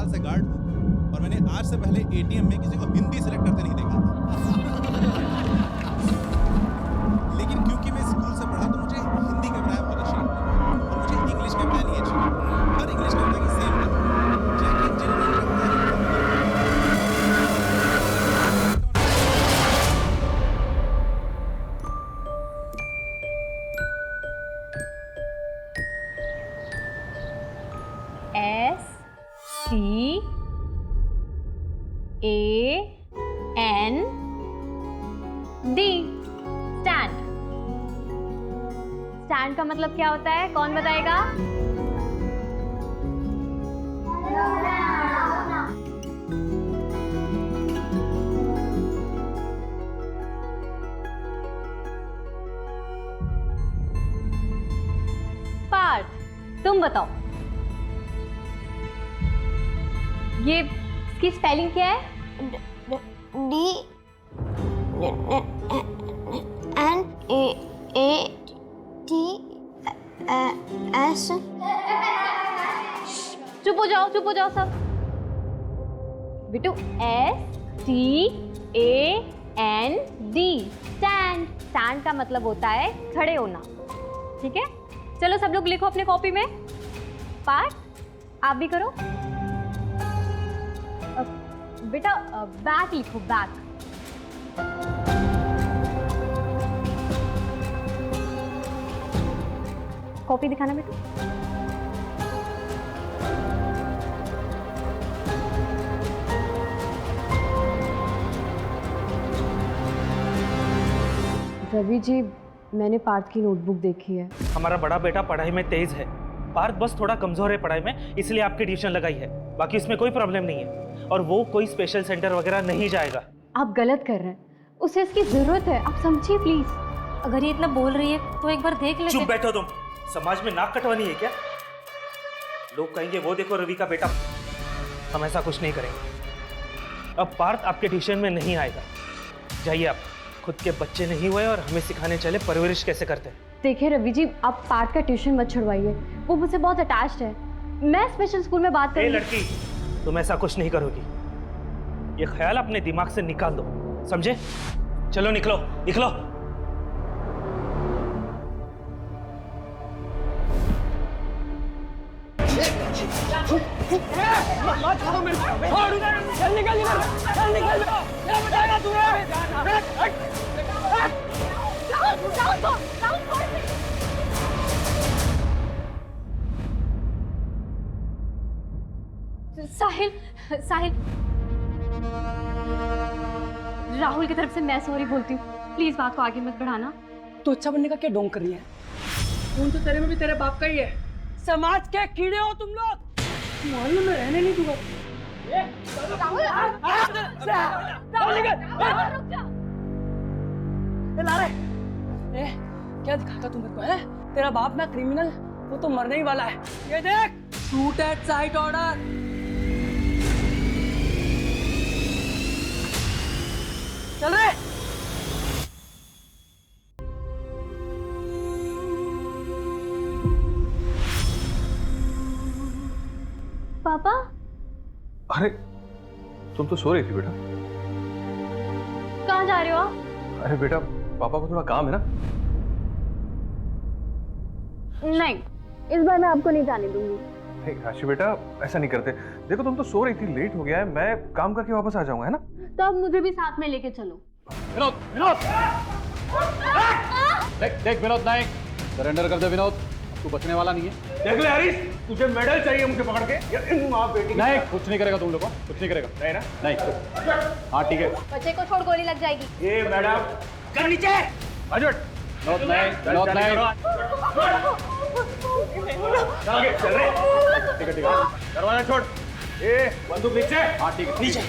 साल से गार्ड हूँ और मैंने आज से पहले एटीएम में किसी को हिंदी सेलेक्ट करते नहीं देखा। लेकिन क्योंकि मैं स्कूल से पढ़ा तो मुझे हिंदी कविताएं बहुत अच्छी लगती हैं और मुझे इंग्लिश कविताएं नहीं अच्छी लगती। हर इंग्लिश कविता की सेम जैक एंड जिल नहीं करता है। STAND। स्टैंड। स्टैंड का मतलब क्या होता है, कौन बताएगा? पार्थ, तुम बताओ, ये इसकी स्पेलिंग क्या है? DNATS। चुप हो जाओ सब। बिट्टू, STAND। स्टैंड। स्टैंड का मतलब होता है खड़े होना। ठीक है, चलो सब लोग लिखो अपने कॉपी में। पार्थ, आप भी करो। बेटा बैक लिखो, बैक। कॉपी दिखाना बेटा। रवि जी, मैंने पार्थ की नोटबुक देखी है। हमारा बड़ा बेटा पढ़ाई में तेज है, पार्थ बस थोड़ा कमजोर है पढ़ाई में, इसलिए आपकी ट्यूशन लगाई है। बाकी इसमें कोई प्रॉब्लम नहीं है और वो कोई स्पेशल सेंटर वगैरह नहीं जाएगा। आप गलत कर रहे हैं, उसे इसकी जरूरत है, आप समझिए प्लीज। अगर ये इतना बोल रही है तो एक बार देख लेते। चुप बैठो तुम, समाज में नाक कटवानी है क्या? लोग कहेंगे वो देखो रवि का बेटा। हम ऐसा कुछ नहीं करेंगे। अब पार्थ आपके ट्यूशन में नहीं आएगा, जाइए आप। खुद के बच्चे नहीं हुए और हमें सिखाने चले परवरिश कैसे करते हैं। देखिए रवि जी, आप पार्थ का ट्यूशन मत छुड़वाइए, वो मुझसे बहुत अटैच्ड है। मैं स्पेशल स्कूल में बात करूंगी। लड़की, तुम ऐसा कुछ नहीं करोगी, ये ख्याल अपने दिमाग से निकाल दो, समझे? चलो निकलो निकलो। साहिल, साहिल, राहुल की तरफ से मैं सॉरी बोलती हूँ, प्लीज बात को आगे मत बढ़ाना। तो अच्छा बनने का क्या ढोंग कर रही है? खून तो तेरे में भी तेरे बाप का ही है। समाज के कीड़े हो तुम लोग, मोहल्ले में रहने नहीं दूंगा। क्या दिखाता तू मेरे को है? तेरा बाप ना क्रिमिनल, वो तो मरने ही वाला है। ये देख, शूट एट साइट ऑर्डर। चल रहे। पापा, अरे तुम तो सो रही थी बेटा। कहाँ जा रहे हो आप? अरे बेटा, पापा को थोड़ा काम है ना। नहीं, इस बार मैं आपको नहीं जाने दूंगी। नहीं राशि बेटा, ऐसा नहीं करते। देखो तुम तो सो रही थी, लेट हो गया है, मैं काम करके वापस आ जाऊंगा, है ना? तो अब मुझे भी साथ में लेके चलो। विनोद, विनोद! देख विनोद नायक, सरेंडर कर दे विनोद, तू बचने वाला नहीं है। देख ले हरीश, तुझे मेडल चाहिए मुझे पकड़ के या इन मां बेटी? नहीं, कुछ नहीं करेगा तुम लोग को, कुछ नहीं करेगा। नहीं ना? नहीं। हाँ ठीक है। बच्चे को छोड़, गोली लग जाएगी। ये मैडम कर नीचे। अजट विनोद नायक, विनोद नायक। आगे चल रहे। ठीक है ठीक है। दरवाजा छोड़। ए बंदूक नीचे। हाँ ठीक है। नीचे।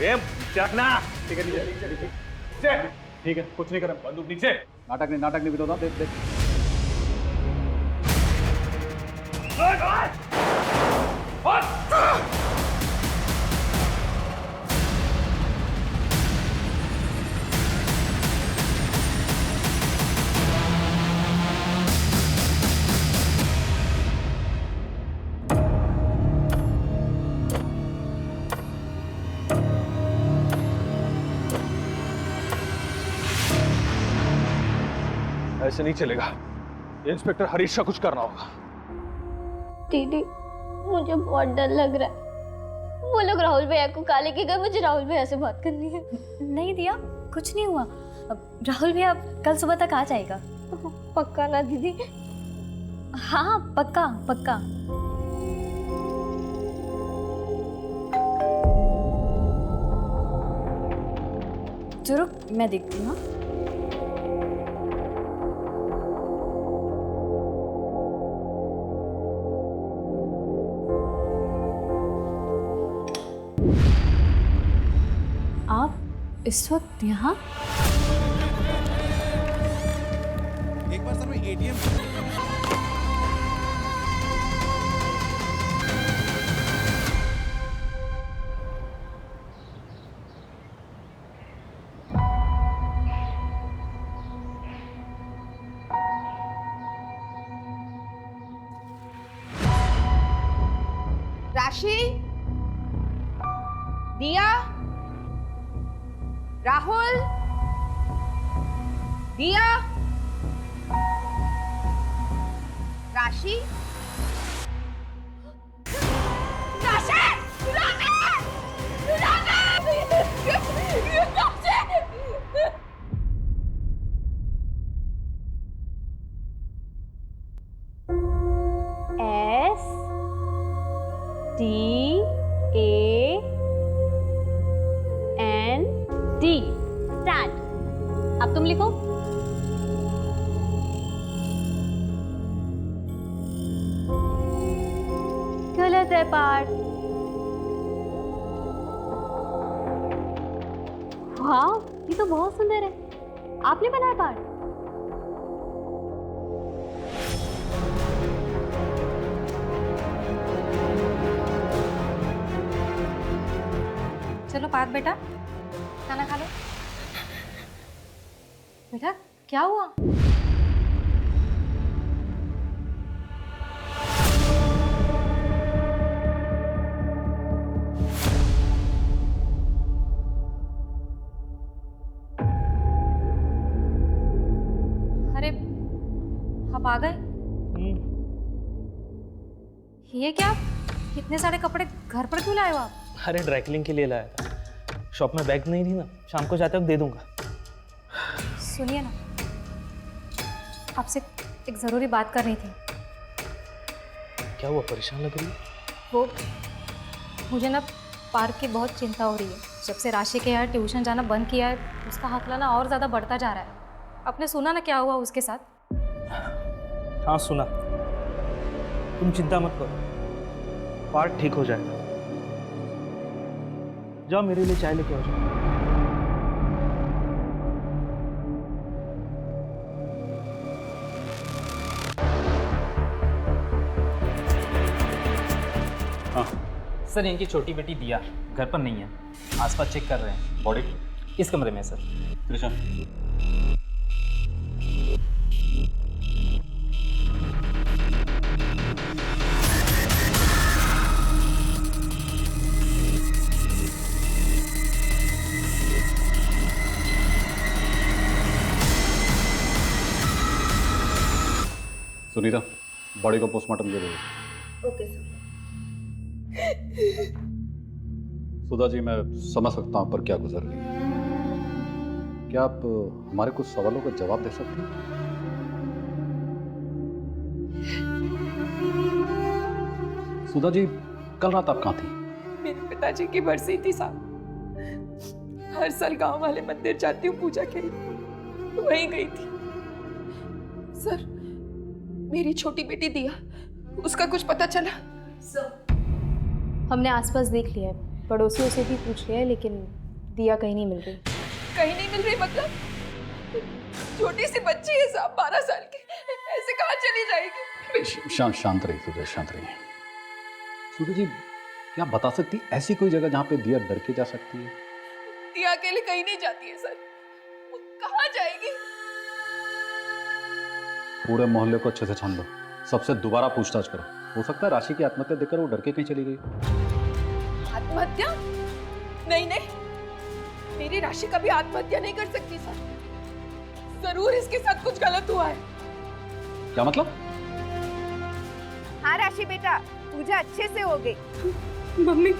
ए चकना। ठीक है नीचे। नीचे। ठीक है, कुछ नहीं करेगा। बंदूक नीचे। नाटक नहीं विनोद, देख देख। ऐसे नहीं चलेगा, इंस्पेक्टर हरीश का कुछ करना होगा। दीदी मुझे बहुत डर लग रहा है। वो लोग राहुल भैया को कहा लेके गए, मुझे राहुल भैया से बात करनी है। नहीं दिया, कुछ नहीं हुआ। अब राहुल भैया कल सुबह तक आ जाएगा। पक्का ना दीदी? हाँ पक्का पक्का। चलो मैं देखती हूँ। आप इस वक्त यहाँ? एक बार सर मैं एटीएम राशि, दिया, राहुल, दिया, राशि, राशि, S T A N D stand. अब तुम लिखो। गलत है पार्ट। वाह, ये तो बहुत सुंदर है। आपने बनाया पार्ट? चलो पार्थ बेटा, खाना खा लो। बेटा क्या हुआ? अरे आप आ गए? ये क्या, इतने सारे कपड़े घर पर क्यों लाए हो आप? अरे ड्राई क्लीनिंग के लिए लाया था, शॉप में बैग नहीं थी ना, शाम को जाते वक्त दे दूंगा। सुनिए ना, आपसे एक ज़रूरी बात करनी थी। क्या हुआ, परेशान लग रही है? वो मुझे ना पार्क की बहुत चिंता हो रही है। जब से राशि के यहाँ ट्यूशन जाना बंद किया है, उसका हौसला ना और ज़्यादा बढ़ता जा रहा है। आपने सुना ना क्या हुआ उसके साथ? हाँ सुना। तुम चिंता मत करो, पार्ट ठीक हो जाएगा। जाओ मेरे लिए चाय लेके आ जाओ। हाँ, सर इनकी छोटी बेटी दिया घर पर नहीं है, आसपास चेक कर रहे हैं। बॉडी इस कमरे में सर। कृष्ण, सुनीता, बॉडी को पोस्टमार्टम दे दो। Okay sir. सुधा जी, मैं समझ सकता हूं पर क्या गुजर रही है। क्या आप हमारे कुछ सवालों का जवाब दे सकती हैं? सुधा जी, कल रात आप कहाँ थी? मेरे पिताजी की बरसी थी साहब। हर साल गांव वाले मंदिर जाती हूँ पूजा के लिए, वहीं गई थी। सर, मेरी छोटी बेटी दिया, उसका कुछ पता चला? हमने आसपास देख लिया है, पड़ोसियों से भी पूछ लिया है, लेकिन दिया कहीं नहीं मिल रही। कहीं नहीं मिल रही मतलब? छोटी सी बच्ची है साहब, 12 साल की, ऐसे कहाँ चली जाएगी? शांत रहिए सुधा, शांत रहिए। सुधा जी, क्या आप बता सकती ऐसी कोई जगह जहाँ पे दिया डर के जा सकती है? दिया अकेले कहीं नहीं जाती है सर, वो कहाँ जाएगी? पूरे मोहल्ले को अच्छे से छान लो, सबसे दोबारा पूछताछ करो। हो सकता है राशि की आत्महत्या देखकर वो डर के कहीं चली गई। आत्महत्या? नहीं नहीं, मेरी राशि कभी आत्महत्या नहीं कर सकती सर। जरूर इसके साथ कुछ गलत हुआ है। क्या मतलब? हाँ राशि बेटा, पूजा अच्छे से हो गई। मम्मी,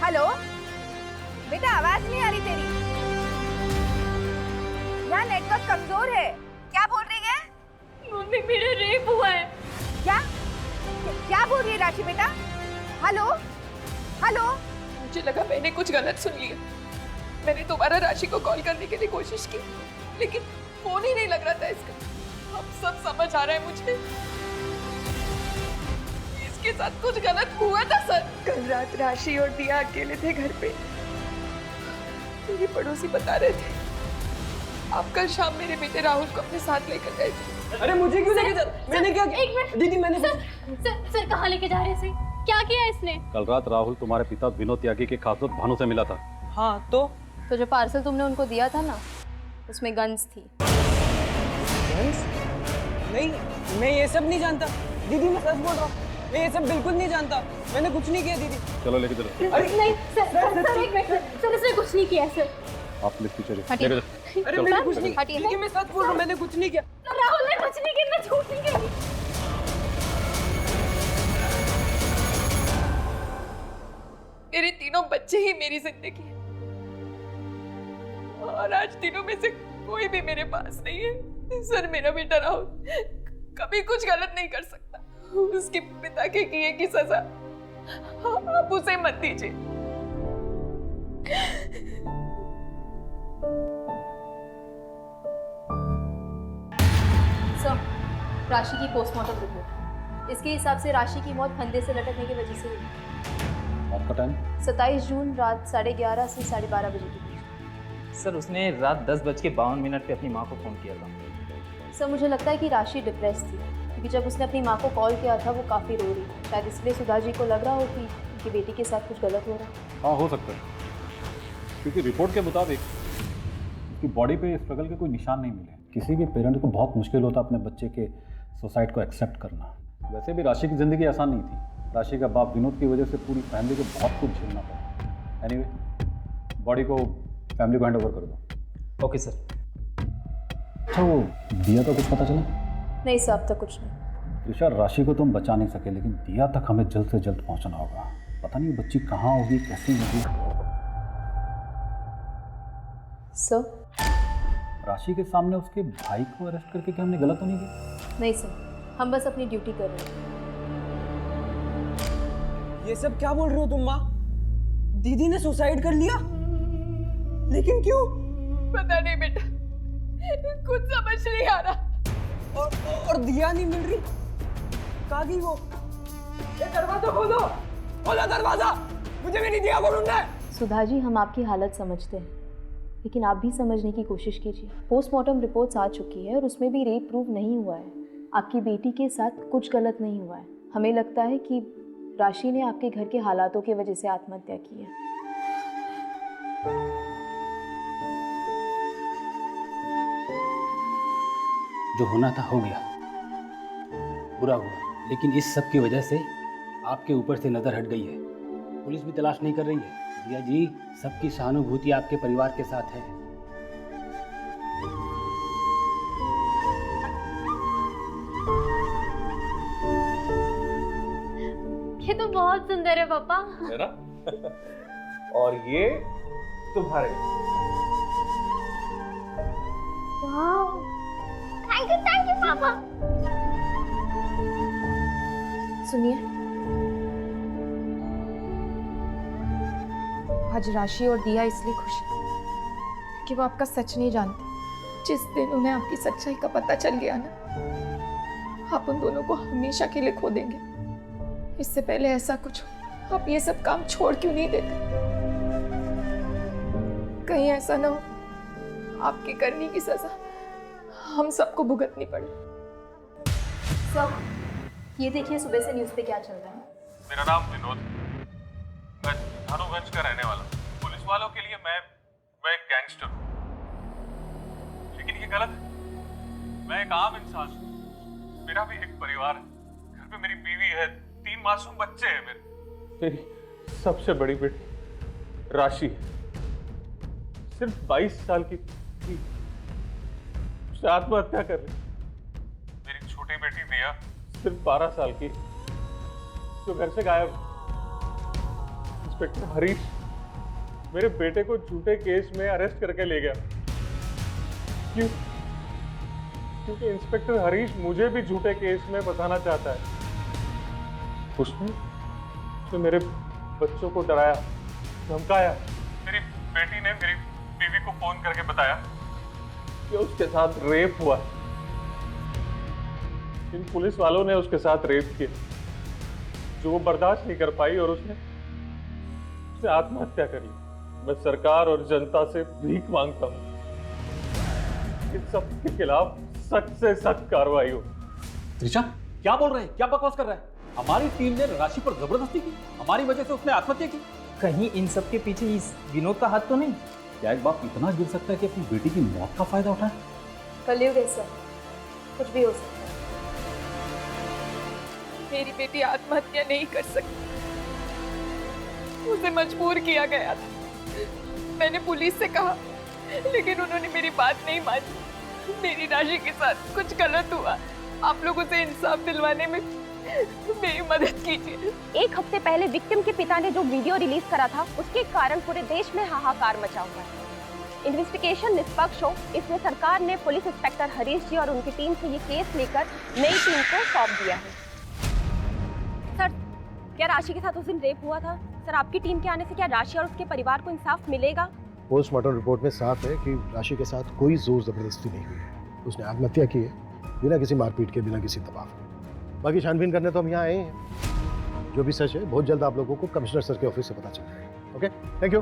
हेलो बेटा, आवाज नहीं आ रही तेरी। यहाँ नेटवर्क कमजोर है। क्या बोल रही है? मम्मी मेरा रेप हुआ है। क्या क्या बोल रही है राशि बेटा? Hello hello. मुझे लगा मैंने कुछ गलत सुन लिया। मैंने दोबारा राशि को कॉल करने के लिए कोशिश की, लेकिन फोन ही नहीं लग रहा था इसका। अब सब समझ आ रहा है मुझे, इसके साथ कुछ गलत हुआ था सर। कल रात राशि और दिया अकेले थे घर पे। मेरे पड़ोसी बता रहे थे आप कल शाम मेरे बेटे राहुल को अपने साथ लेकर गए थे। अरे मुझे क्यों लेके जा? मैंने क्या किया? एक मिनट दीदी मैंने सर कहाँ लेके जा रहे हैं? क्या किया इसने? कल रात राहुल तुम्हारे पिता विनोद त्यागी के खास दोस्त भानु से मिला था। हाँ तो जो पार्सल तुमने उनको दिया था ना, उसमें गन्स थी। नहीं, मैं ये सब नहीं जानता दीदी, मैं सच बोल रहा हूँ। मैं ये सब बिल्कुल नहीं जानता, मैंने कुछ नहीं किया दीदी। चलो लेके चलो। अरे नहीं सर एक मिनट सर, इसने कुछ नहीं किया सर। आप प्लीज पीछे हटिए। लेके चलो। अरे मैंने कुछ नहीं हटिए। दीदी, मैं सच बोल रहा हूँ, मैंने कुछ नहीं किया। राहुल ने कुछ नहीं किया, मैं झूठ नहीं कही। मेरे तीनों बच्चे ही मेरी जिंदगी है, और आज तीनों में से कोई भी मेरे पास नहीं है। सर मेरा बेटा राहुल कभी कुछ गलत नहीं कर सकता। उसके पिता के किए की सजा आप उसे मत दीजिए। सर, राशि की पोस्टमार्टम रिपोर्ट। इसके हिसाब से राशि की मौत फंदे से लटकने की वजह से हुई। आपका टाइम? 27 जून रात 11:30 से 12:30 बजे के बीच। सर उसने रात 10:52 पे अपनी माँ को फ़ोन किया था। सर मुझे लगता है कि राशि डिप्रेस थी, क्योंकि जब उसने अपनी माँ को कॉल किया था वो काफ़ी रो रही थी। शायद इसलिए सुधा जी को लग रहा हो कि उनकी बेटी के साथ कुछ गलत हो रहा है। हाँ हो सकता है, क्योंकि रिपोर्ट के मुताबिक उसकी बॉडी पे स्ट्रगल के कोई निशान नहीं मिले। किसी भी पेरेंट को बहुत मुश्किल होता अपने बच्चे के सुसाइड को एक्सेप्ट करना। वैसे भी राशि की ज़िंदगी आसान नहीं थी। राशि का बाप विनोद की वजह से पूरी फैमिली को बहुत कुछ झेलना पड़ा। एनीवे, बॉडी को फैमिली को हैंड ओवर कर दो। Okay sir. अच्छा वो दिया तो कुछ पता चला? नहीं सर, अब तक कुछ नहीं। त्रिशा, राशि को तुम बचा नहीं सके, लेकिन दिया तक हमें जल्द से जल्द पहुंचना होगा। पता नहीं वो बच्ची कहाँ होगी, कैसी होगी। सर? राशि के सामने उसके भाई को अरेस्ट करके क्या हमने गलत तो नहीं किया? नहीं सर, हम बस अपनी ड्यूटी कर रहे हैं। ये सब क्या बोल रहे हो तुम माँ? दीदी ने सुसाइड कर लिया? लेकिन क्यों? पता नहीं बेटा, कुछ समझ नहीं आ रहा। और दिया नहीं मिल रही, कहाँ गई वो? ये दरवाजा खोलो, खोलो दरवाजा, मुझे मेरी दिया को ढूंढना है। सुधा जी, हम आपकी हालत समझते हैं, लेकिन आप भी समझने की कोशिश कीजिए। पोस्टमार्टम रिपोर्ट्स आ चुकी है और उसमें भी रेप प्रूव नहीं हुआ है। आपकी बेटी के साथ कुछ गलत नहीं हुआ है। हमें लगता है कि राशि ने आपके घर के हालातों की वजह से आत्महत्या की है। जो होना था हो गया, बुरा हुआ, लेकिन इस सब की वजह से आपके ऊपर से नज़र हट गई है। पुलिस भी तलाश नहीं कर रही है। दिया जी, सबकी सहानुभूति आपके परिवार के साथ है। ये तो बहुत सुंदर है पापा। है ना? और ये तुम्हारे। वाह, थैंक यू पापा। सुनिए, आज राशि और दिया इसलिए खुश है कि वो आपका सच नहीं जानते। जिस दिन उन्हें आपकी सच्चाई का पता चल गया ना, आप उन दोनों को हमेशा के लिए खो देंगे। इससे पहले ऐसा कुछ हो, आप ये सब काम छोड़ क्यों नहीं देते? कहीं ऐसा ना हो आपकी करनी की सजा हम सबको भुगतनी पड़े। सब ये देखिए सुबह से न्यूज़ पे क्या चल रहा है। मेरा नाम विनोद, मैं धानुगंज का रहने वाला हूँ। पुलिस वालों के लिए मैं एक गैंगस्टर हूँ, लेकिन ये गलत है। मैं एक आम इंसान हूँ। मेरा भी एक परिवार है, घर पे मेरी बीवी है, 3 मासूम बच्चे हैं मेरी सबसे बड़ी बेटी राशि सिर्फ 22 साल की थी। उससे आत्महत्या कर ली। मेरी छोटी बेटी दिया, सिर्फ 12 साल की, जो घर से गायब। इंस्पेक्टर हरीश मेरे बेटे को झूठे केस में अरेस्ट करके ले गया। क्यों? क्योंकि इंस्पेक्टर हरीश मुझे भी झूठे केस में फंसाना चाहता है। उसने मेरे बच्चों को डराया, धमकाया। मेरी बेटी ने मेरी बीवी को फोन करके बताया कि उसके साथ रेप हुआ। इन पुलिस वालों ने उसके साथ रेप किया, जो वो बर्दाश्त नहीं कर पाई और उसने आत्महत्या कर ली। मैं सरकार और जनता से भीख मांगता हूं कि सबके खिलाफ सख्त से सख्त कार्रवाई हो। त्रिशा, क्या बोल रहे हैं? क्या बकवास कर रहा है? हमारी टीम ने राशि पर जबरदस्ती की, हमारी वजह से उसने आत्महत्या की। कहीं इन सब के पीछे इस विनोद का हाथ तो नहीं? क्या एक बाप इतना गिर सकता है कि अपनी बेटी की मौत का फायदा उठाए? कलयुग है सर, कुछ भी हो सकता है। मेरी बेटी आत्महत्या नहीं कर सकती, उसे मजबूर किया गया था। मैंने पुलिस से कहा, लेकिन उन्होंने मेरी बात नहीं मानी। मेरी राशि के साथ कुछ गलत हुआ, आप लोग उसे इंसाफ दिलवाने में मेरी मदद कीजिए। एक हफ्ते पहले विक्टिम के पिता ने जो वीडियो रिलीज करा था, उसके कारण पूरे देश में हाहाकार मचा हुआ है। इन्वेस्टिगेशन निष्पक्ष हो, इसलिए सरकार ने पुलिस इंस्पेक्टर हरीश जी और उनकी टीम से ये केस लेकर नई टीम को सौंप दिया है। सर, क्या राशि के साथ उस दिन रेप हुआ था? सर, आपकी टीम के आने से क्या राशि और उसके परिवार को इंसाफ मिलेगा? पोस्टमार्टम रिपोर्ट में साफ है कि राशि के साथ कोई जोर जबरदस्ती नहीं हुई है। उसने आत्महत्या की है, बिना किसी मारपीट के, बिना किसी दबाव के। बाकी छानबीन करने तो हम यहाँ आए हैं। जो भी सच है बहुत जल्द आप लोगों को कमिश्नर सर के ऑफिस से पता चल जाएगा। Okay, thank you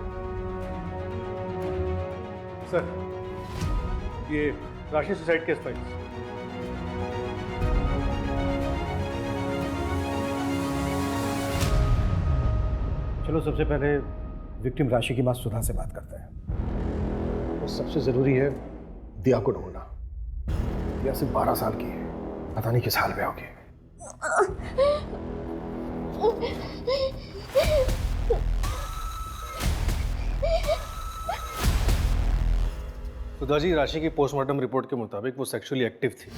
sir. ये राशि सुसाइड केस फाइल। चलो, सबसे पहले विक्टिम राशि की मां सुधा से बात करते हैं। और सबसे जरूरी है दिया को ढूंढना। दिया सिर्फ 12 साल की है, पता नहीं किस हाल में होगी। सुधा जी, राशि की पोस्टमार्टम रिपोर्ट के मुताबिक वो सेक्सुअली एक्टिव थी।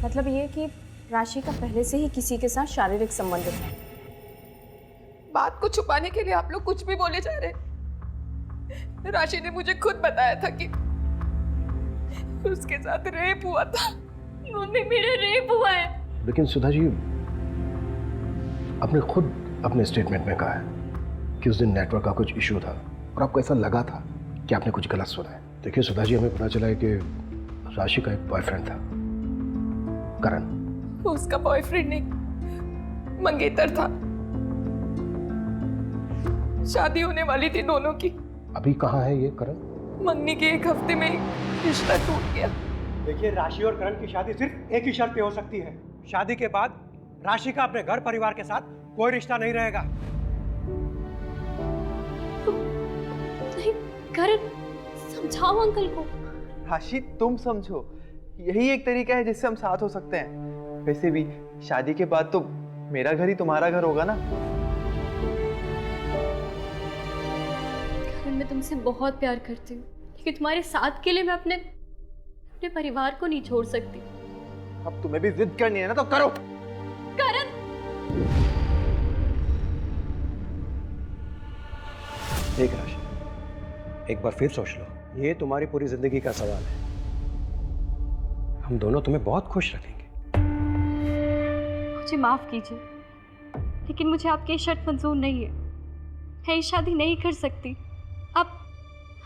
मतलब ये कि राशि का पहले से ही किसी के साथ शारीरिक संबंध है। बात को छुपाने के लिए आप लोग कुछ भी बोले जा रहे। राशि ने मुझे खुद बताया था कि उसके साथ रेप हुआ था। मम्मी, मेरा रेप हुआ है। लेकिन सुधा जी, आपने खुद अपने स्टेटमेंट में कहा है कि उस दिन नेटवर्क का कुछ इशू था और आपको ऐसा लगा था कि आपने कुछ गलत सुना है। देखिए सुधा जी, हमें पता चला है कि राशि का एक बॉयफ्रेंड था, करण। उसका बॉयफ्रेंड नहीं, मंगेतर था। शादी होने वाली थी दोनों की। अभी कहाँ है ये करण? मंगनी के एक हफ्ते में रिश्ता टूट गया। देखिए, राशि और करण की शादी सिर्फ एक ही शर्त पे हो सकती है। शादी के बाद राशि का अपने घर परिवार के साथ कोई रिश्ता नहीं रहेगा। नहीं, करण, समझाओ अंकल को। राशि, तुम समझो, यही एक तरीका है जिससे हम साथ हो सकते हैं। वैसे भी शादी के बाद तो मेरा घर ही तुम्हारा घर होगा ना। करण, मैं तुमसे बहुत प्यार करती हूँ, लेकिन तुम्हारे साथ के लिए मैं अपने परिवार को नहीं छोड़ सकती। अब तुम्हें भी जिद करनी है ना, तो करो। करण, देख राशि, एक बार फिर सोच लो, ये तुम्हारी पूरी जिंदगी का सवाल है। हम दोनों तुम्हें बहुत खुश रखेंगे। मुझे माफ कीजिए, लेकिन मुझे आपकी शर्त मंजूर नहीं है। मैं ये शादी नहीं कर सकती।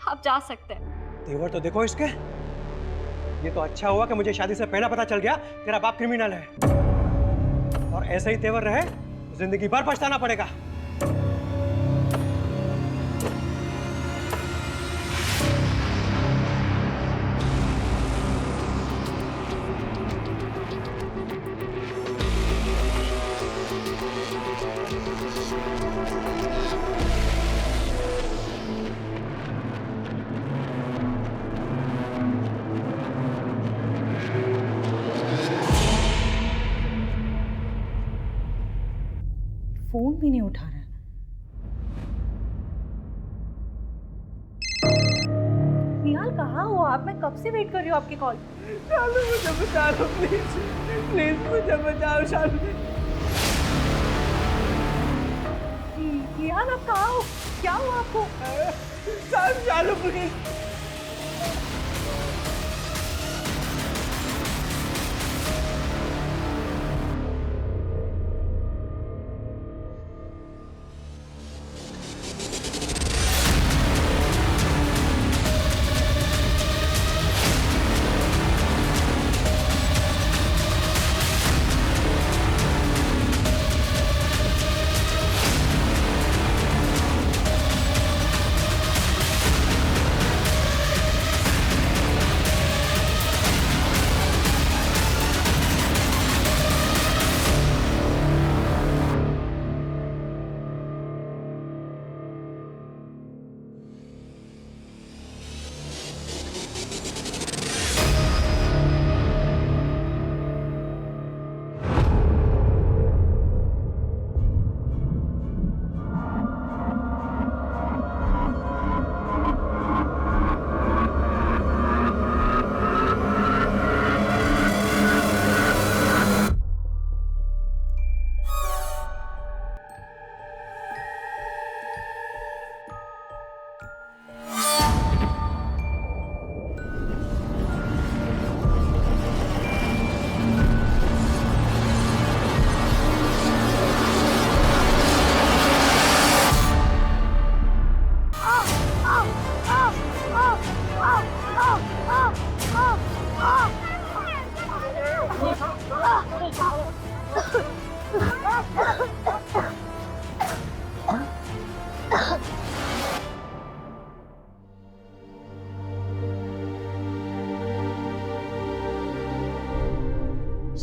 आप जा सकते हैं। तेवर तो देखो इसके। ये तो अच्छा हुआ कि मुझे शादी से पहले पता चल गया तेरा बाप क्रिमिनल है, और ऐसे ही तेवर रहे जिंदगी भर पछताना पड़ेगा। फोन भी नहीं उठा रहा है। निहाल कहाँ हो आप? मैं कब से वेट कर रही हूँ आपकी कॉल। शालू मुझे बचा लो प्लीज, प्लीज मुझे बचाओ शालू। निहाल आप कहाँ हो? क्या हुआ आपको? शालू प्लीज।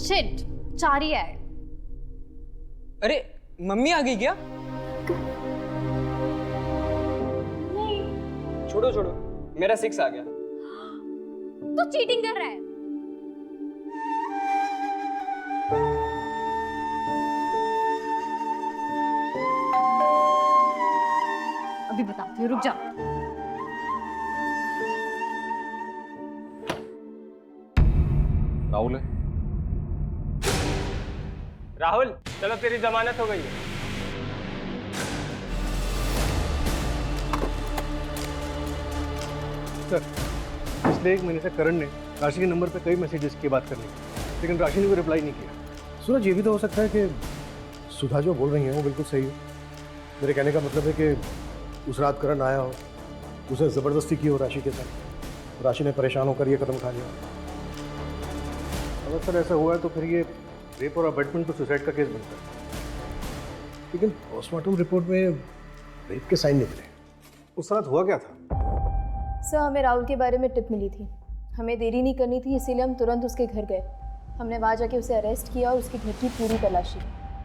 शिट, चारी है। अरे मम्मी आ गई क्या? नहीं। छोड़ो छोड़ो, मेरा 6 आ गया। तू चीटिंग कर रहा है। अभी बताती हूँ, रुक जा। राहुल है? राहुल चलो, तेरी जमानत हो गई है। सर, पिछले 1 महीने से करण ने राशि के नंबर पे कई मैसेजेस की बात करने की, लेकिन राशि ने कोई रिप्लाई नहीं किया। सूरज, ये भी तो हो सकता है कि सुधा जो बोल रही है वो बिल्कुल सही हो। मेरे कहने का मतलब है कि उस रात करण आया हो, उसे ज़बरदस्ती की हो राशि के साथ, राशि ने परेशान होकर ये कदम उठा लिया। अगर सर ऐसा हुआ है तो फिर ये रेप और अबैटमेंट तो सुसाइड का केस बनता है, लेकिन पोस्टमार्टम रिपोर्ट में रेप के साइन नहीं मिले। उस रात हुआ क्या था? सर, हमें राहुल के बारे में टिप मिली थी, हमें देरी नहीं करनी थी, इसीलिए हम तुरंत उसके घर गए। हमने वहाँ जाके उसे अरेस्ट किया और उसके घर की पूरी तलाशी।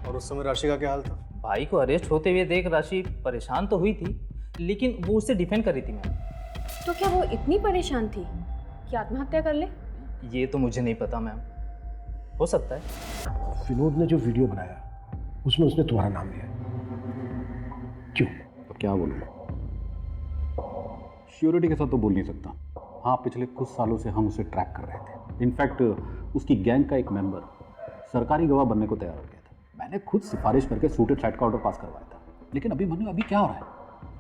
और उस समय राशि का क्या हाल था? भाई को अरेस्ट होते हुए देख राशि परेशान तो हुई थी, लेकिन वो उससे डिफेंड कर रही थी मैम। तो क्या वो इतनी परेशान थी कि आत्महत्या कर ले? ये तो मुझे नहीं पता मैम, हो सकता है। विनोद ने जो वीडियो बनाया उसमें उसने तुम्हारा नाम लिया, क्यों? तो क्या बोलूँ, श्योरिटी के साथ तो बोल नहीं सकता। हाँ, पिछले कुछ सालों से हम उसे ट्रैक कर रहे थे। इनफैक्ट उसकी गैंग का एक मेंबर सरकारी गवाह बनने को तैयार हो गया था। मैंने खुद सिफारिश करके सूटेड साइड का ऑर्डर पास करवाया था। लेकिन अभी मनु, अभी क्या हो रहा है?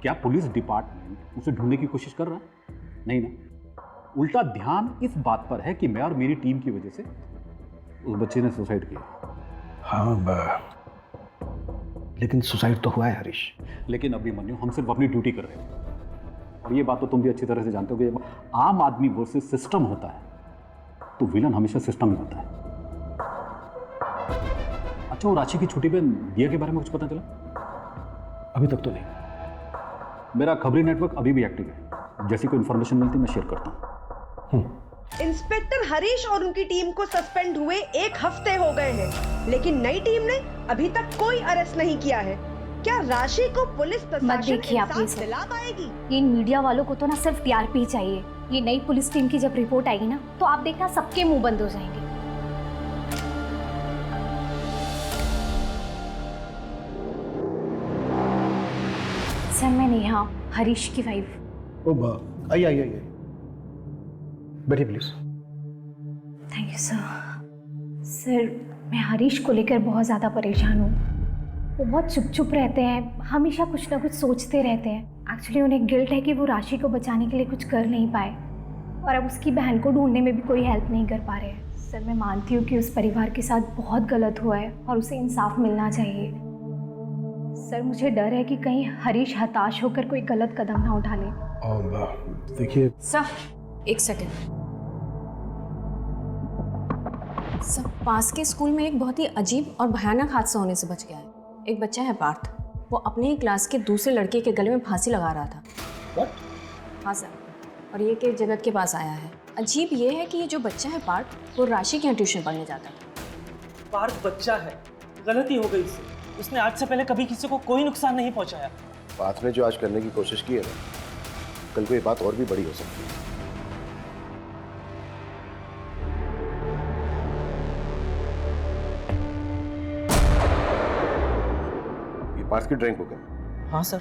क्या पुलिस डिपार्टमेंट उसे ढूंढने की कोशिश कर रहा है? नहीं ना, उल्टा ध्यान इस बात पर है कि मैं और मेरी टीम की वजह से उस बच्चे ने सुसाइड किया। हाँ, लेकिन सुसाइड तो हुआ है हरीश। लेकिन अभी मनु, हम सिर्फ अपनी ड्यूटी कर रहे हैं। और ये बात तो तुम भी अच्छी तरह से जानते हो कि जब आम आदमी वर्सेस सिस्टम होता है तो विलन हमेशा सिस्टम ही होता है। अच्छा, वो राशि की छोटी बहन दिया के बारे में कुछ पता चला? अभी तक तो नहीं। मेरा खबरी नेटवर्क अभी भी एक्टिव है, जैसी कोई इन्फॉर्मेशन मिलती मैं शेयर करता हूँ। इंस्पेक्टर हरीश और उनकी टीम को सस्पेंड हुए 1 हफ्ते हो गए हैं, लेकिन नई टीम ने अभी तक कोई अरेस्ट नहीं किया है। क्या राशि को पुलिस प्रशासन इंसाफ दिला पाएगी? इन मीडिया वालों को तो ना सिर्फ टीआरपी चाहिए। ये नई पुलिस टीम की जब रिपोर्ट आएगी ना, तो आप देखना सबके मुंह बंद हो जाएंगे। सर, मैं नेहा, हरीश की वाइफ। ओ बा, आई। बैठिए please. Thank you sir. Sir, मैं हरीश को लेकर बहुत ज़्यादा परेशान हूँ। वो बहुत चुप चुप रहते हैं, हमेशा कुछ ना कुछ सोचते रहते हैं। एक्चुअली उन्हें गिल्ट है कि वो राशि को बचाने के लिए कुछ कर नहीं पाए और अब उसकी बहन को ढूंढने में भी कोई हेल्प नहीं कर पा रहे हैं। सर, मैं मानती हूँ कि उस परिवार के साथ बहुत गलत हुआ है और उसे इंसाफ मिलना चाहिए। सर, मुझे डर है कि कहीं हरीश हताश होकर कोई गलत कदम ना उठा ले। देखिए सर, एक सेकंड। सर, पास के स्कूल में एक बहुत ही अजीब और भयानक हादसा होने से बच गया है। एक बच्चा है पार्थ, वो अपने ही क्लास के दूसरे लड़के के गले में फांसी लगा रहा था। What? हाँ सर, और ये केस जगत के पास आया है। अजीब ये है कि ये जो बच्चा है पार्थ, वो राशि के यहाँ ट्यूशन पढ़ने जाता है। पार्थ बच्चा है, गलती हो गई इससे। उसने आज से पहले कभी किसी को कोई नुकसान नहीं पहुंचाया। पार्थ ने जो आज करने की कोशिश की है ना, कल को ये बात और भी बड़ी हो सकती है। ये पार्थ की ड्राइंग बुक है। हाँ सर।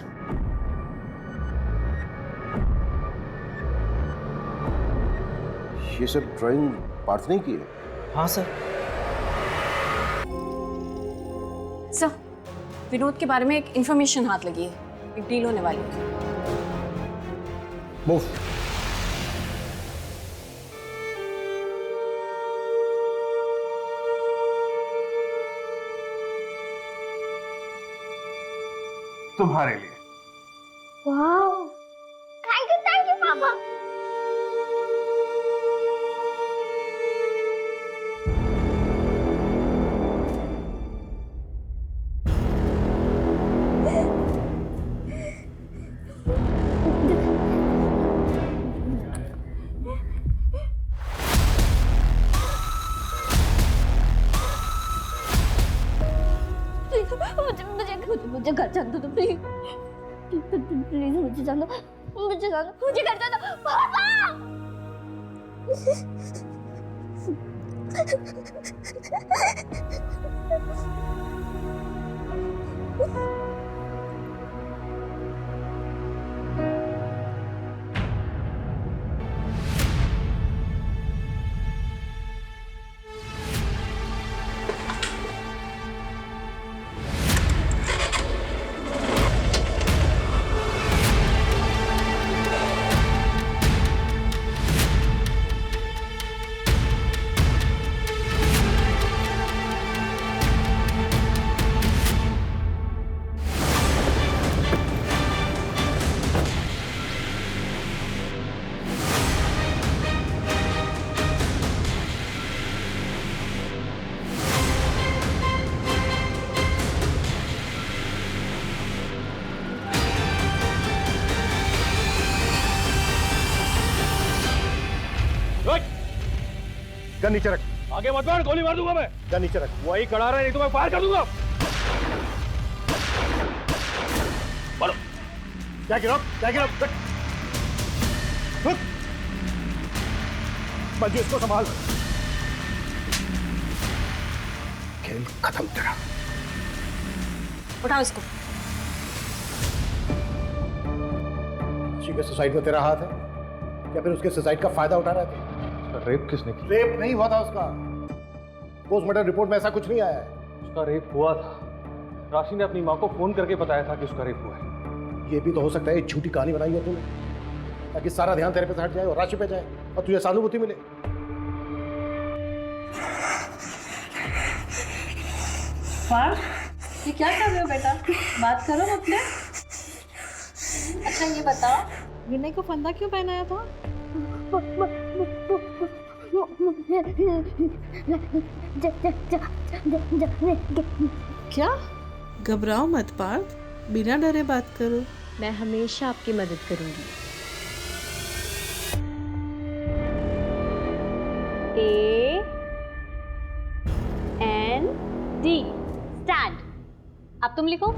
ये सब ड्राइंग पार्थ ने की है? हाँ सर। सर, विनोद के बारे में एक इंफॉर्मेशन हाथ लगी है, एक डील होने वाली है। मूव। तुम्हारे लिए। वाह, थैंक यू पापा। मुझे घर जाने दो प्लीज, प्लीज मुझे जाना, मुझे घर जाना पापा। गन नीचे रख। आगे मत बढ़, गोली मार दूंगा मैं। गन नीचे रख। वही खड़ा रहा, नहीं तो मैं फायर कर दूंगा। मारो। क्या गिरा? क्या गिरा? मंजू, इसको संभाल। खेल खत्म तेरा। उठाओ इसको। राशि के सुसाइड में तेरा हाथ है या फिर उसके सुसाइड का फायदा उठा रहे थे? रेप किसने किया? रेप नहीं हुआ था उसका। पोस्टमार्टम रिपोर्ट में ऐसा कुछ नहीं आया है। उसका रेप हुआ था। राशि ने अपनी माँ को फोन करके बताया था कि उसका रेप हुआ है। ये भी तो हो सकता है एक झूठी कहानी बनाई हो तूने, ताकि सारा ध्यान तेरे पे हट जाए और राशि पे जाए और तुझे सहानुभूति मिले। ये क्या कर रहे हो बेटा? बात करो अपने। अच्छा ये बताओ, विनय को फंदा क्यों पहनाया था? क्या? घबराओ मत पार्थ, बिना डरे बात करो। मैं हमेशा आपकी मदद करूंगी। AND stand. अब तुम लिखो।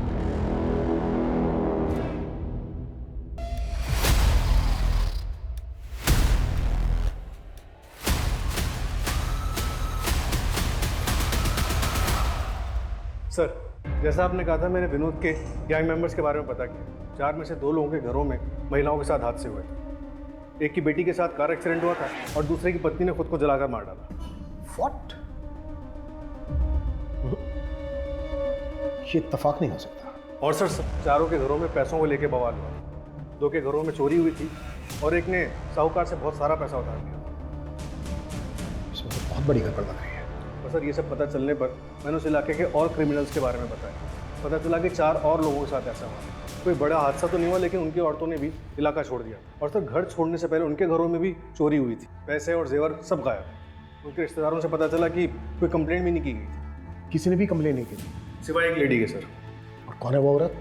सर, जैसा आपने कहा था, मैंने विनोद के गैंग मेंबर्स के बारे में पता किया। 4 में से 2 लोगों के घरों में महिलाओं के साथ हादसे हुए। एक की बेटी के साथ कार एक्सीडेंट हुआ था और दूसरे की पत्नी ने खुद को जलाकर मार डाला। व्हाट? ये इत्तेफाक नहीं हो सकता। और सर चारों के घरों में पैसों को लेके बवाल हुआ। दो के घरों में चोरी हुई थी और एक ने साहूकार से बहुत सारा पैसा उधार लिया। इसमें तो बहुत बड़ी गड़बड़ लग रही है। और सर ये सब पता चलने पर मैंने उस इलाके के और क्रिमिनल्स के बारे में बताया। पता चला कि 4 और लोगों के साथ ऐसा हुआ। कोई बड़ा हादसा तो नहीं हुआ, लेकिन उनकी औरतों ने भी इलाका छोड़ दिया। और सर घर छोड़ने से पहले उनके घरों में भी चोरी हुई थी। पैसे और जेवर सब गायब। उनके रिश्तेदारों से पता चला कि कोई कंप्लेंट भी नहीं की गई थी। किसी ने भी कंप्लेन नहीं की थी सिवाय एक लेडी के सर। और कौन है वो औरत?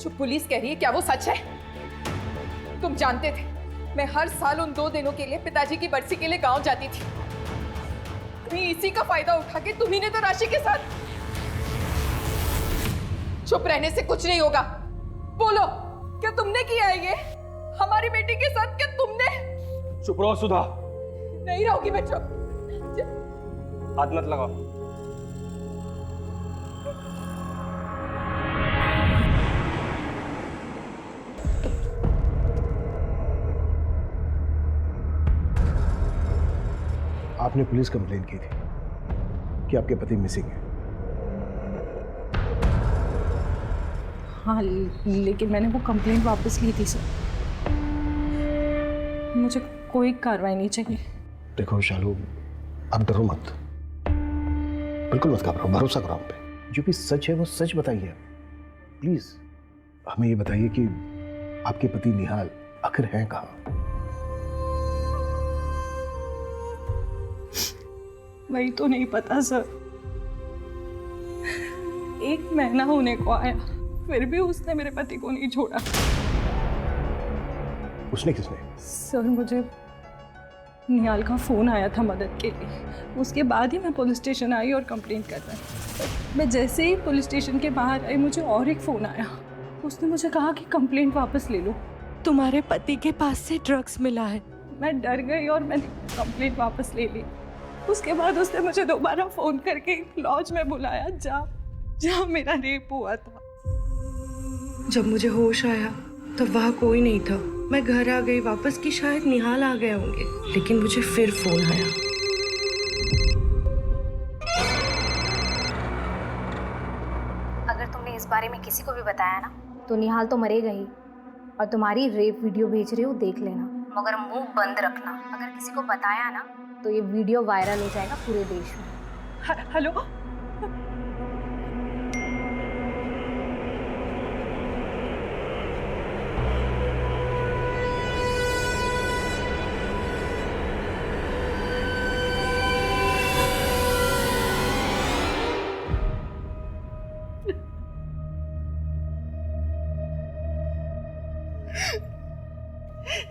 जो पुलिस कह रही है क्या वो सच है? तुम जानते थे मैं हर साल उन 2 दिनों के लिए पिताजी की बरसी के लिए गांव जाती थी। कहीं इसी का फायदा उठा के तुम्ही ने तो राशि के साथ। चुप रहने से कुछ नहीं होगा। बोलो क्या तुमने किया है ये हमारी बेटी के साथ? क्या तुमने? चुप रहो सुधा। नहीं रहोगी मैं चुप। हाथ मत लगाओ। आपने पुलिस कंप्लेन की थी कि आपके पति मिसिंग है। हाँ, लेकिन मैंने वो कंप्लेंट वापस ली थी सर। मुझे कोई कार्रवाई नहीं चाहिए। देखो शालू, आप डरो मत, बिल्कुल मत घबराओ, भरोसा करो हम पे। जो भी सच है वो सच बताइए प्लीज। हमें ये बताइए कि आपके पति निहाल आखिर हैं कहाँ? वही तो नहीं पता सर। 1 महीना होने को आया, फिर भी उसने मेरे पति को नहीं छोड़ा। उसने किसने? सर मुझे निहाल का फोन आया था मदद के लिए। उसके बाद ही मैं पुलिस स्टेशन आई और कंप्लेंट कर रहा। मैं जैसे ही पुलिस स्टेशन के बाहर आई मुझे और एक फ़ोन आया। उसने मुझे कहा कि कंप्लेंट वापस ले लो, तुम्हारे पति के पास से ड्रग्स मिला है। मैं डर गई और मैंने कंप्लेंट वापस ले ली। उसके बाद उसने मुझे दोबारा फ़ोन करके लॉज में बुलाया जहाँ मेरा रेप हुआ था। जब मुझे होश आया तब वहाँ कोई नहीं था। मैं घर आ गई वापस कि शायद निहाल आ गए होंगे, लेकिन मुझे फिर फोन आया। अगर तुमने इस बारे में किसी को भी बताया ना तो निहाल तो मरेगा ही, और तुम्हारी रेप वीडियो भेज रहे हो देख लेना, मगर मुंह बंद रखना। अगर किसी को बताया ना तो ये वीडियो वायरल हो जाएगा पूरे देश में। हेलो,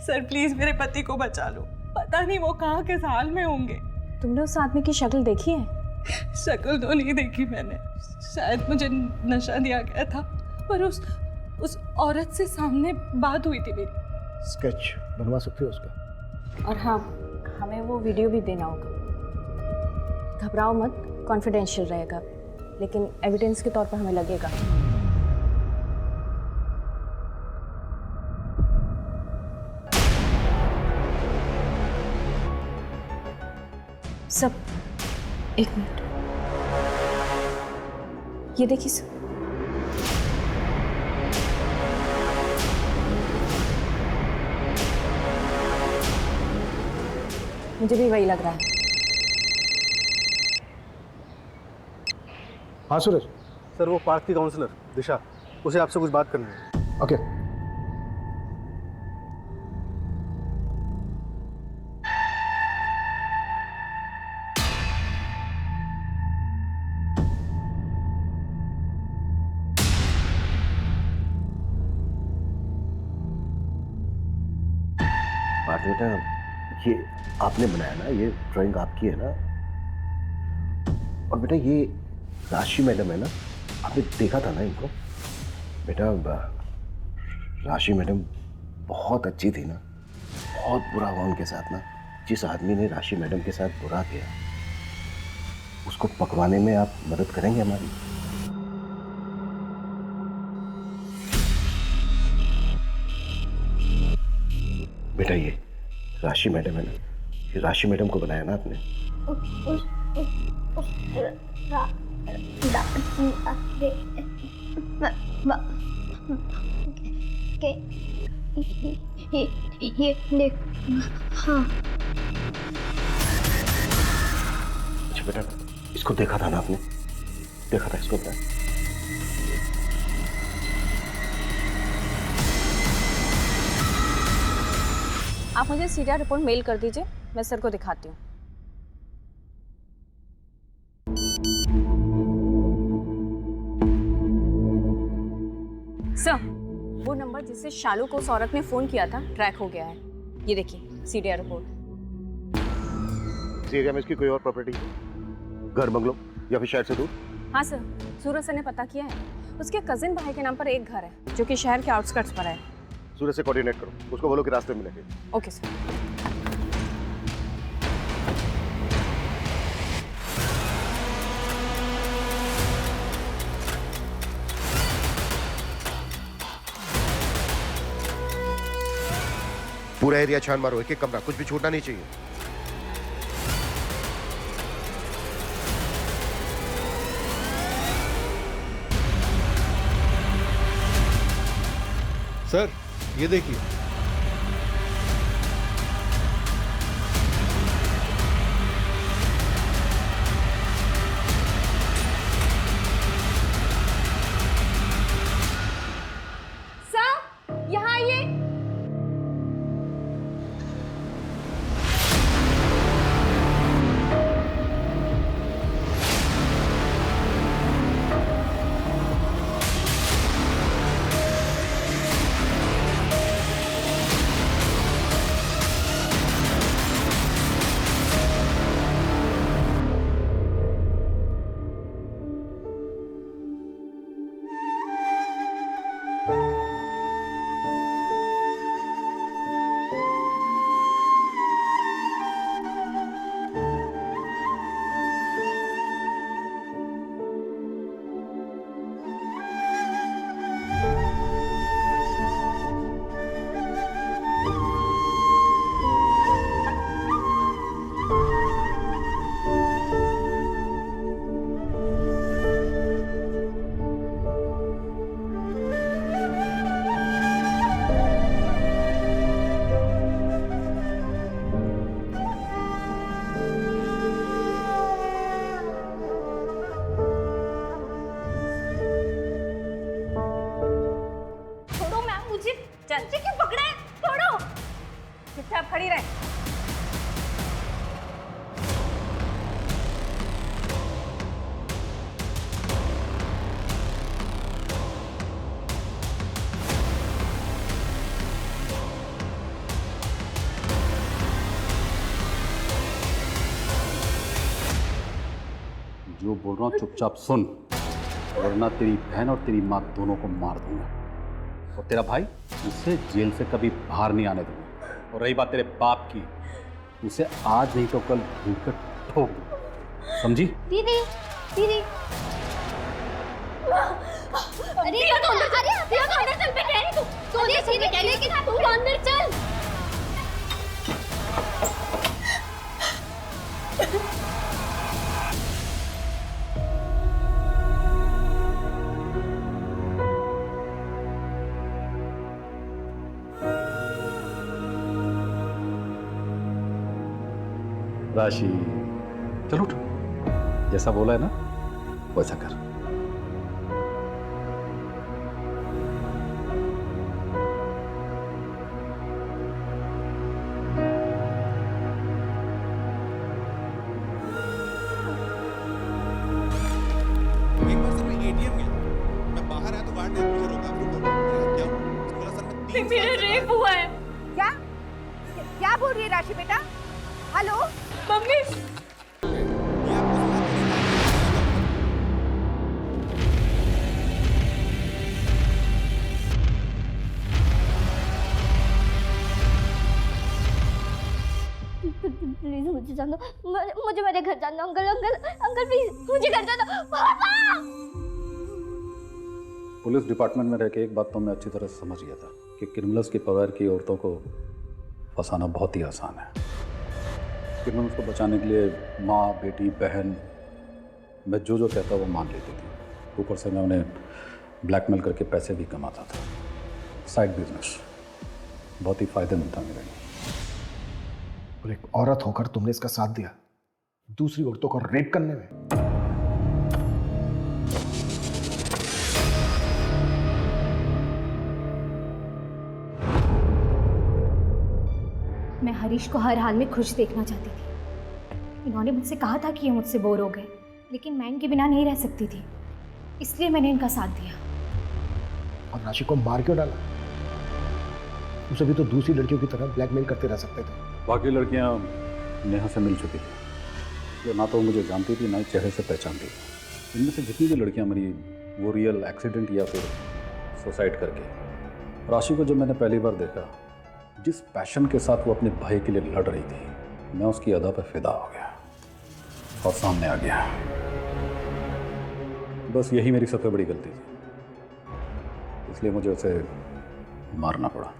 सर प्लीज मेरे पति को बचा लो। पता नहीं वो कहाँ किस हाल में होंगे। तुमने उस आदमी की शक्ल देखी है? शक्ल तो नहीं देखी मैंने, शायद मुझे नशा दिया गया था, पर उस औरत से सामने बात हुई थी मेरी। स्केच बनवा सकते हो उसका? और हाँ, हमें वो वीडियो भी देना होगा। घबराओ मत, कॉन्फिडेंशियल रहेगा, लेकिन एविडेंस के तौर पर हमें लगेगा। सब 1 मिनट, ये देखिए सब। मुझे भी वही लग रहा है। हाँ सूरज। सर वो पार्क की काउंसलर दिशा, उसे आपसे कुछ बात करनी है। ओके। बेटा ये आपने बनाया ना, ये ड्राइंग आपकी है ना? और बेटा ये राशि मैडम है ना, आपने देखा था ना इनको? बेटा राशि मैडम बहुत अच्छी थी ना, बहुत बुरा हुआ उनके साथ ना। जिस आदमी ने राशि मैडम के साथ बुरा किया उसको पकवाने में आप मदद करेंगे हमारी? बेटा ये राशि मैडम है ना, ये राशि मैडम को बनाया ना आपने? ये देख। हाँ अच्छा बेटा, इसको देखा था ना आपने? देखा था इसको बेटा? आप मुझे सीरिया रिपोर्ट मेल कर दीजिए, मैं सर को दिखाती हूँ। सर, वो नंबर जिससे शालू को उस औरत ने फोन किया था ट्रैक हो गया है। ये देखिए सीरिया रिपोर्ट। इस एरिया में इसकी कोई और प्रॉपर्टी है? घर, बंगलो या फिर शहर से दूर? हाँ सर, सूरज सर ने पता किया है। उसके कजिन भाई के नाम पर एक घर है जो कि शहर के आउटस्कर्ट्स पर है। सूरज से कोऑर्डिनेट करो, उसको बोलो कि रास्ते में मिलेंगे। Okay sir. पूरा एरिया छान मारो, एक एक कमरा, कुछ भी छूटना नहीं चाहिए। सर ये देखिए, सर यहाँ आइए। चाची क्यों पकड़े? छोड़ो। चुपचाप खड़ी रहे। जो बोल रहा हूँ चुपचाप सुन, वरना तेरी बहन और तेरी माँ दोनों को मार दूंगा, और तेरा भाई उसे जेल से कभी बाहर नहीं आने दूंगा। और रही बात तेरे बाप की, उसे आज नहीं तो कल भूख ठोक दूंगा, समझी? दीदी दीदी अरे तो अंदर चल, मैं कह रही हूँ तू अंदर चल, मैं कह रही हूँ तू अंदर चल। राशि चलो उठ, जैसा बोला है ना वैसा कर। एक बार सर मैं एटीएम गया, मैं बाहर आया तो गार्ड ने मुझे रोका, क्या बोला सर? मैं 3 मेरा रेप हुआ है। क्या क्या बोल रही है राशि बेटा? Hello mummy. प्लीज मुझे जान दो, मुझे मेरे घर जाना। अंकल अंकल अंकल प्लीज मुझे घर जाना। पापा! पुलिस डिपार्टमेंट में रह के एक बात तो मैं अच्छी तरह समझ गया था कि क्रिमिनल्स के परिवार की औरतों को फंसाना बहुत ही आसान है। फिर मैंने उसको बचाने के लिए माँ, बेटी, बहन, मैं जो जो कहता वो मान लेती थी। ऊपर से मैं उन्हें ब्लैकमेल करके पैसे भी कमाता था। साइड बिजनेस बहुत ही फायदेमंद था मेरे लिए। और एक औरत होकर तुमने इसका साथ दिया दूसरी औरतों को रेप करने में। मैं हरीश को हर हाल में खुश देखना चाहती थी। इन्होंने मुझसे कहा था कि ये मुझसे बोर हो गए, लेकिन मैं इनके बिना नहीं रह सकती थी, इसलिए मैंने इनका साथ दिया। और राशि को मार क्यों डाला? उसे भी तो दूसरी लड़कियों की तरह ब्लैकमेल करते रह सकते थे। बाकी लड़कियां नेहा से मिल चुकी थी, तो ना तो वो मुझे जानती थी ना ही चेहरे से पहचानती थी। इनमें से जितनी भी लड़कियां मरी वो रियल एक्सीडेंट या फिर सुसाइड करके। राशि को जब मैंने पहली बार देखा, जिस पैशन के साथ वो अपने भाई के लिए लड़ रही थी, मैं उसकी अदा पर फिदा हो गया और सामने आ गया। बस यही मेरी सबसे बड़ी गलती थी, इसलिए मुझे उसे मारना पड़ा।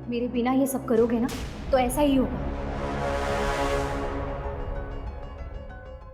मेरे बिना ये सब करोगे ना तो ऐसा ही होगा।